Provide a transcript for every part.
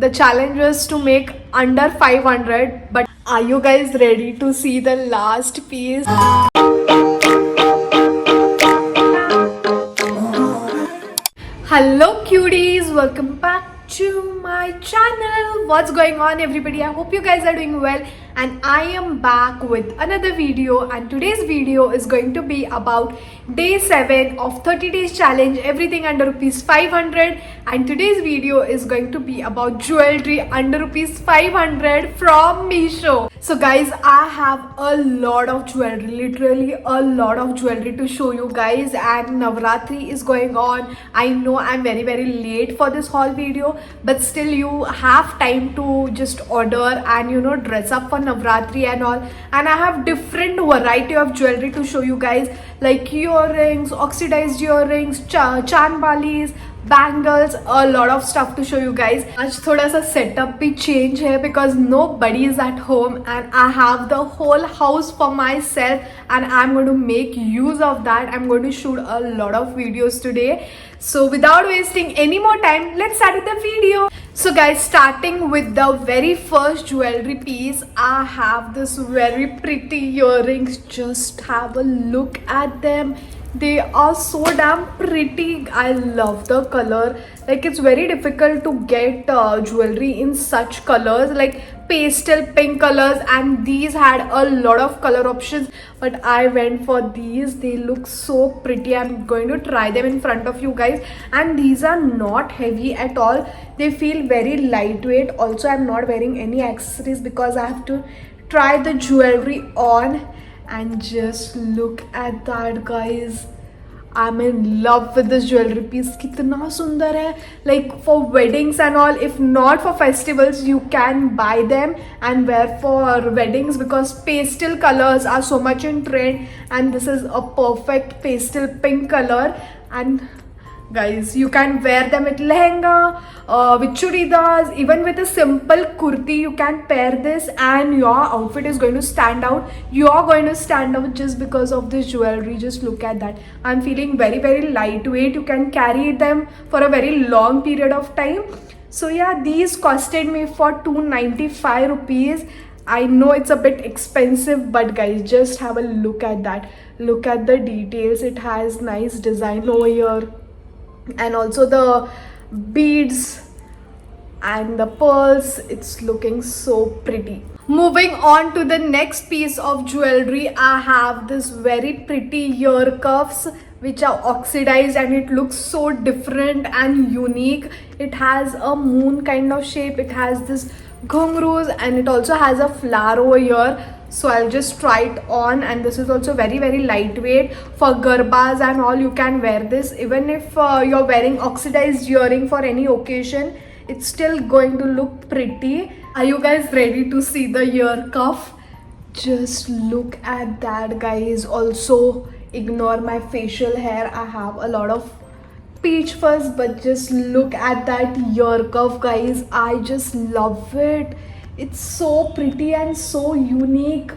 The challenge was to make under 500, but are you guys ready to see the last piece? Hello cuties, welcome back to my channel. What's going on everybody? I hope you guys are doing well, and I am back with another video, and today's video is going to be about day 7 of 30 days challenge, everything under rupees 500. And today's video is going to be about jewelry under rupees 500 from Meesho. So guys, I have a lot of jewelry, literally a lot of jewelry to show you guys, and Navratri is going on. I know I'm very late for this haul video, but still you have time to just order and dress up for Navratri and all. And I have different variety of jewelry to show you guys, like earrings, oxidized earrings, chanbalis, bangles, a lot of stuff to show you guys. आज थोड़ा सा setup भी change है because nobody is at home and I have the whole house for myself, and I'm going to make use of that. I'm going to shoot a lot of videos today. So without wasting any more time, let's start with the video. So guys, starting with the very first jewelry piece, I have this very pretty earrings. Just have a look at them. They are so damn pretty. I love the color. Like, it's very difficult to get jewelry in such colors, like pastel pink colors, and these had a lot of color options, but I went for these. They look so pretty. I'm going to try them in front of you guys, and these are not heavy at all. They feel very lightweight. Also, I'm not wearing any accessories because I have to try the jewelry on. And just look at that, guys. I'm in love with this jewelry piece. Kitna sundar hai. Like, for weddings and all, if not for festivals, you can buy them and wear for weddings because pastel colors are so much in trend, and this is a perfect pastel pink color. And guys, you can wear them with lehenga, with churidars, even with a simple kurti. You can pair this and your outfit is going to stand out. You're going to stand out just because of this jewelry. Just look at that. I'm feeling very lightweight. You can carry them for a very long period of time. So yeah, these costed me for 295 rupees. I know it's a bit expensive, but guys, just have a look at that. Look at the details. It has nice design over here, and also the beads and the pearls. It's looking so pretty. Moving on to the next piece of jewelry, I have this very pretty ear cuffs which are oxidized, and it looks so different and unique. It has a moon kind of shape. It has this ghungroos, and it also has a flower over here. So I'll just try it on, and this is also very lightweight. For garbas and all, you can wear this. Even if you're wearing oxidized earring for any occasion, it's still going to look pretty. Are you guys ready to see the ear cuff? Just look at that, guys. Also, ignore my facial hair. I have a lot of peach fuzz, but just look at that ear cuff, guys. I just love it. It's so pretty and so unique,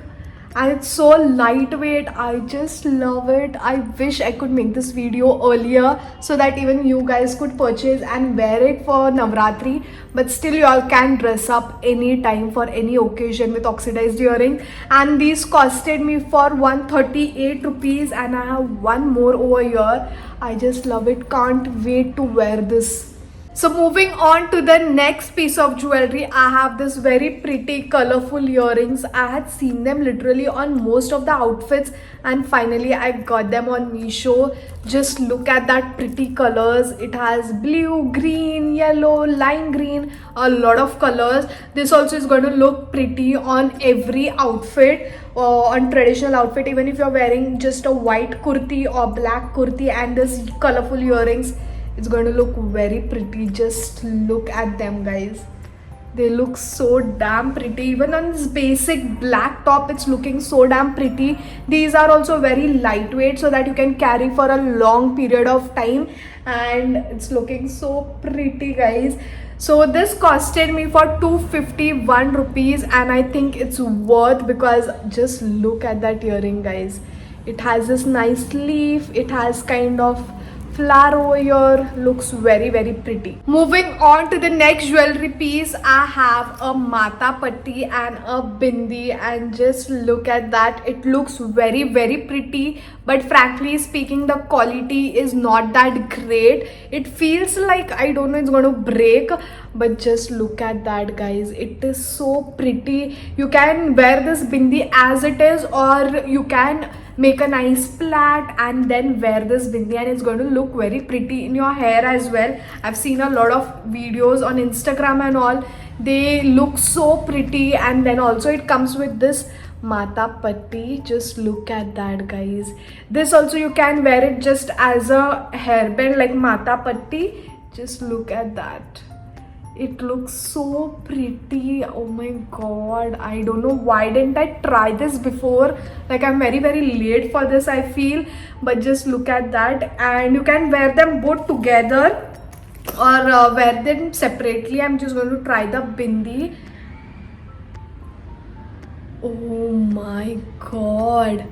and it's so lightweight. I just love it. I wish I could make this video earlier so that even you guys could purchase and wear it for Navratri, but still you all can dress up anytime for any occasion with oxidized earrings. And these costed me for 138 rupees, and I have one more over here. I just love it. Can't wait to wear this. So moving on to the next piece of jewelry, I have this very pretty colorful earrings. I had seen them literally on most of the outfits, and finally I got them on Meesho. Just look at that pretty colors. It has blue, green, yellow, lime green, a lot of colors. This also is going to look pretty on every outfit, on traditional outfit. Even if you're wearing just a white kurti or black kurti and this colorful earrings, it's going to look very pretty. Just look at them, guys. They look so damn pretty. Even on this basic black top, it's looking so damn pretty. These are also very lightweight so that you can carry for a long period of time, and it's looking so pretty, guys. So this costed me for 251 rupees, and I think it's worth because just look at that earring, guys. It has this nice leaf. It has kind of flower over here, looks very pretty. Moving on to the next jewelry piece, I have a mata patti and a bindi, and just look at that. It looks very pretty, but frankly speaking the quality is not that great. It feels like, I don't know, it's going to break, but just look at that, guys. It is so pretty. You can wear this bindi as it is, or you can make a nice plait and then wear this bindi, and it's going to look very pretty in your hair as well. I've seen a lot of videos on Instagram and all. They look so pretty, and then also it comes with this mata patti. Just look at that, guys. This also you can wear it just as a hairband like mata patti. Just look at that. It looks so pretty. Oh my god, I don't know why didn't I try this before. Like, I'm very late for this, I feel. But just look at that, and you can wear them both together or wear them separately. I'm just going to try the bindi. Oh my god,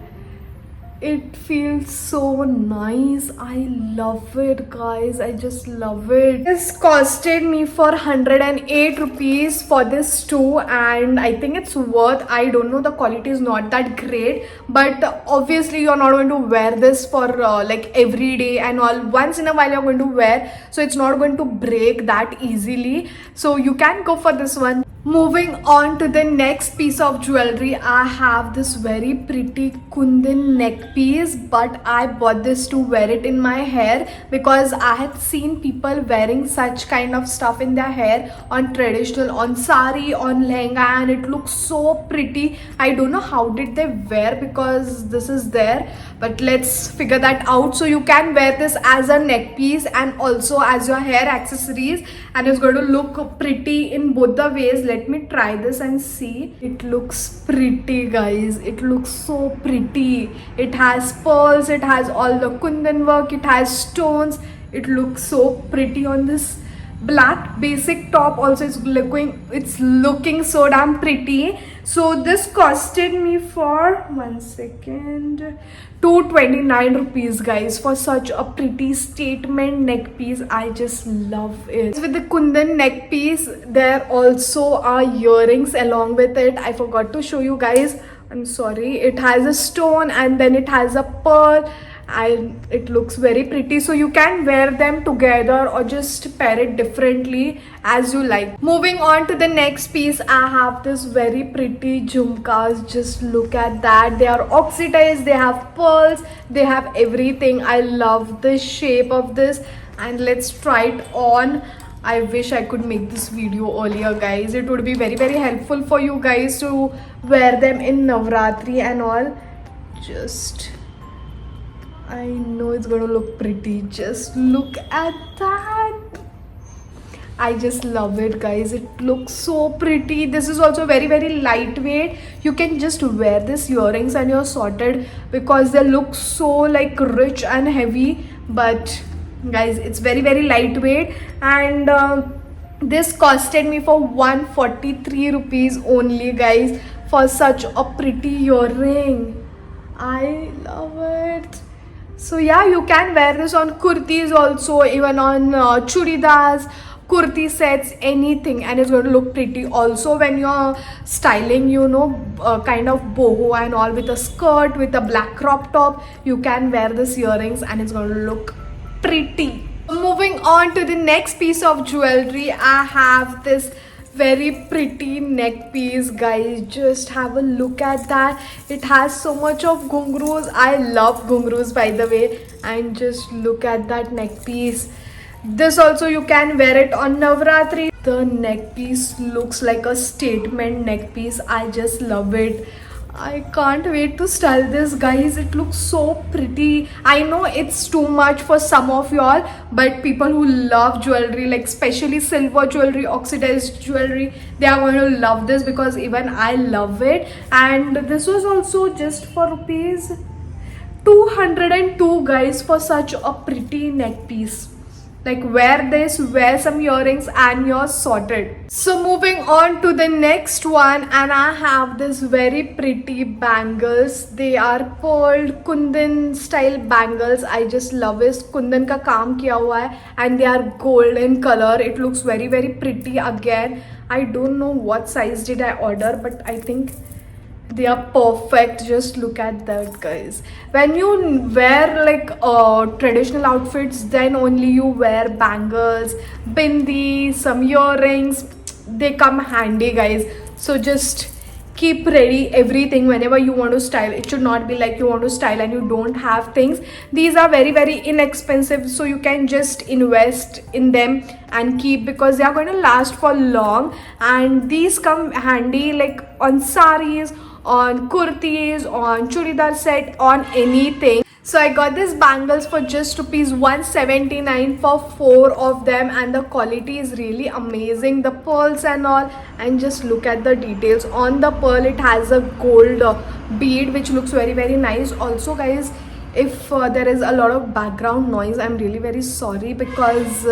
it feels so nice. I love it, guys. I just love it. This costed me for 108 rupees for this too, and I think it's worth. I don't know, the quality is not that great, but obviously you're not going to wear this for like every day and all. Once in a while you're going to wear, so it's not going to break that easily, so you can go for this one. Moving on to the next piece of jewelry, I have this very pretty kundan neck piece, but I bought this to wear it in my hair because I had seen people wearing such kind of stuff in their hair on traditional, on sari, on lehenga, and it looks so pretty. I don't know how did they wear, because this is there, but let's figure that out. So you can wear this as a neck piece and also as your hair accessories, and it's going to look pretty in both the ways. Let me try this and see. It looks pretty, guys. It looks so pretty. It has pearls, it has all the kundan work, it has stones. It looks so pretty on this black basic top. Also, it's looking so damn pretty. So this costed me for 229 rupees, guys, for such a pretty statement neck piece. I just love it. With the kundan neck piece, there also are earrings along with it. I forgot to show you guys, I'm sorry. It has a stone and then it has a pearl, and it looks very pretty. So you can wear them together or just pair it differently as you like. Moving on to the next piece, I have this very pretty jhumkas. Just look at that. They are oxidized, they have pearls, they have everything. I love the shape of this, and let's try it on. I wish I could make this video earlier, guys. It would be very helpful for you guys to wear them in Navratri and all. Just, I know it's gonna look pretty. Just look at that. I just love it, guys. It looks so pretty. This is also very lightweight. You can just wear this earrings and you're sorted, because they look so like rich and heavy, but guys, it's very lightweight. And this costed me for 143 rupees only, guys, for such a pretty earring. I love it. So yeah, you can wear this on kurtis also, even on churidars, kurti sets, anything, and it's going to look pretty. Also, when you're styling, you know, kind of boho and all, with a skirt, with a black crop top, you can wear this earrings and it's going to look pretty. Moving on to the next piece of jewelry, I have this very pretty neck piece, guys. Just have a look at that. It has so much of ghungroos. I love ghungroos, by the way, and just look at that neck piece. This also you can wear it on Navratri. The neck piece looks like a statement neck piece. I just love it. I can't wait to style this, guys. It looks so pretty. I know it's too much for some of y'all, but people who love jewelry, like especially silver jewelry, oxidized jewelry, they are going to love this, because even I love it. And this was also just for rupees 202, guys, for such a pretty neck piece. Like wear this, wear some earrings and you're sorted. So moving on to the next one, and I have this very pretty bangles. They are pearl kundan style bangles. I just love it. Kundan ka kaam kiya hua hai and they are golden color. It looks very very pretty again. I don't know what size did I order, but I think they are perfect. Just look at that, guys. When you wear like traditional outfits, then only you wear bangles, bindi, some earrings. They come handy, guys. So just keep ready everything whenever you want to style. It should not be like you want to style and you don't have things. These are very very inexpensive, so you can just invest in them and keep, because they are going to last for long. And these come handy like on saris, on kurtis, on churidar set, on anything. So I got these bangles for just rupees 179 for 4 of them, and the quality is really amazing. The pearls and all, and just look at the details. On the pearl it has a gold bead which looks very very nice. Also guys, if there is a lot of background noise, I'm really very sorry, because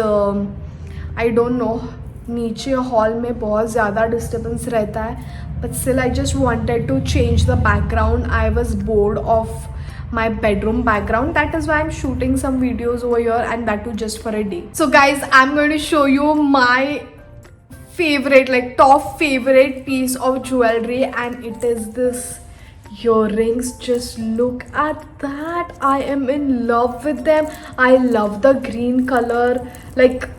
I don't know, नीचे hall में बहुत ज़्यादा disturbance रहता है. But still I just wanted to change the background. I was bored of my bedroom background. That is why I'm shooting some videos over here, and that too just for a day. So guys, I'm going to show you my favorite, like top favorite piece of jewelry, and it is this earrings. Just look at that. I am in love with them. I love the green color. Like,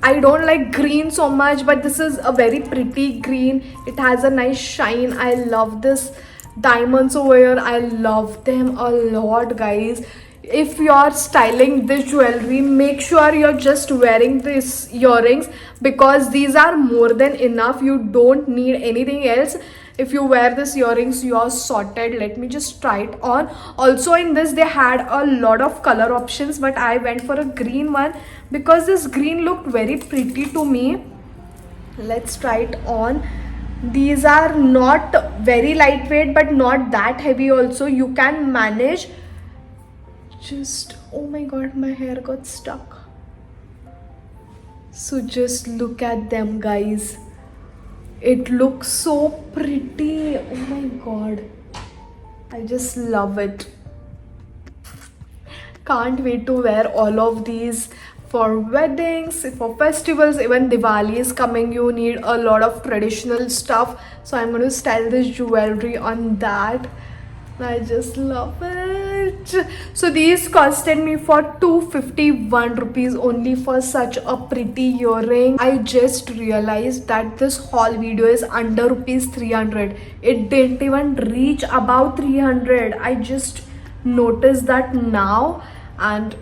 I don't like green so much, but this is a very pretty green. It has a nice shine. I love this diamonds over here. I love them a lot, guys. If you're styling this jewelry, make sure you're just wearing these earrings, because these are more than enough. You don't need anything else. If you wear this earrings, you're sorted. Let me just try it on. Also in this they had a lot of color options, but I went for a green one because this green looked very pretty to me. Let's try it on. These are not very lightweight but not that heavy also. You can manage. Just, oh my god, my hair got stuck. So just look at them, guys. It looks so pretty. Oh my god, I just love it. Can't wait to wear all of these for weddings, for festivals. Even Diwali is coming. You need a lot of traditional stuff, so I'm going to style this jewelry on that. I just love it. So these costed me for 251 rupees only for such a pretty earring. I just realized that this haul video is under rupees 300. It didn't even reach about 300. I just noticed that now, and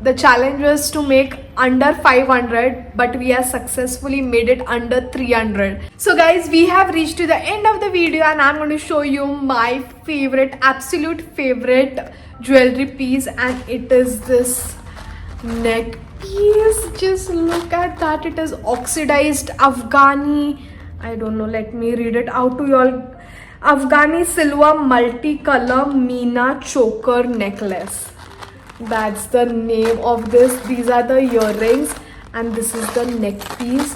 the challenge was to make under 500, but we have successfully made it under 300. So guys, we have reached to the end of the video, and I'm going to show you my favorite, absolute favorite jewelry piece, and it is this neck piece. Just look at that. It is oxidized Afghani, I don't know, let me read it out to you all. Afghani silver multicolor Meena choker necklace. That's the name of this. These are the earrings, and this is the neck piece.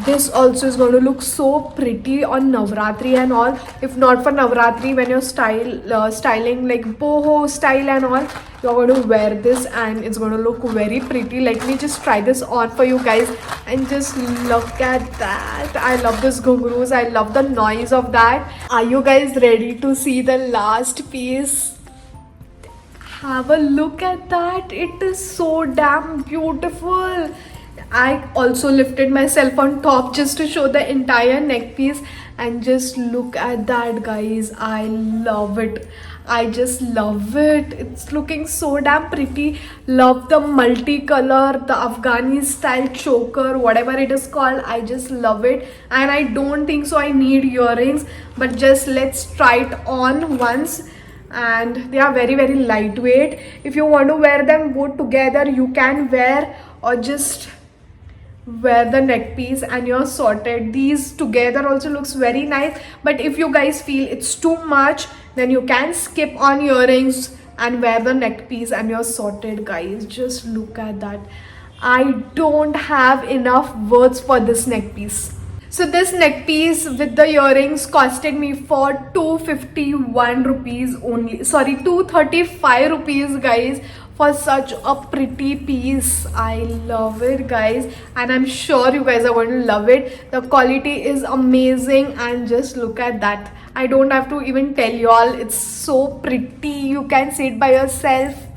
This also is going to look so pretty on Navratri and all. If not for Navratri, when you're styling like boho style and all, you're going to wear this and it's going to look very pretty. Let me just try this on for you guys, and just look at that. I love this ghungroos. I love the noise of that. Are you guys ready to see the last piece? Have a look at that. It is so damn beautiful. I also lifted myself on top just to show the entire neck piece, and just look at that, guys. I love it. I just love it. It's looking so damn pretty. Love the multicolor, the Afghani style choker, whatever it is called. I just love it, and I don't think so I need earrings, but just let's try it on once. And they are very very lightweight. If you want to wear them both together, you can wear, or just wear the neck piece and you're sorted. These together also looks very nice, but if you guys feel it's too much, then you can skip on earrings and wear the neck piece and you're sorted, guys. Just look at that. I don't have enough words for this neck piece. So this neck piece with the earrings costed me for 251 rupees only. Sorry, 235 rupees, guys, for such a pretty piece. I love it, guys, and I'm sure you guys are going to love it. The quality is amazing, and just look at that. I don't have to even tell you all, it's so pretty. You can see it by yourself.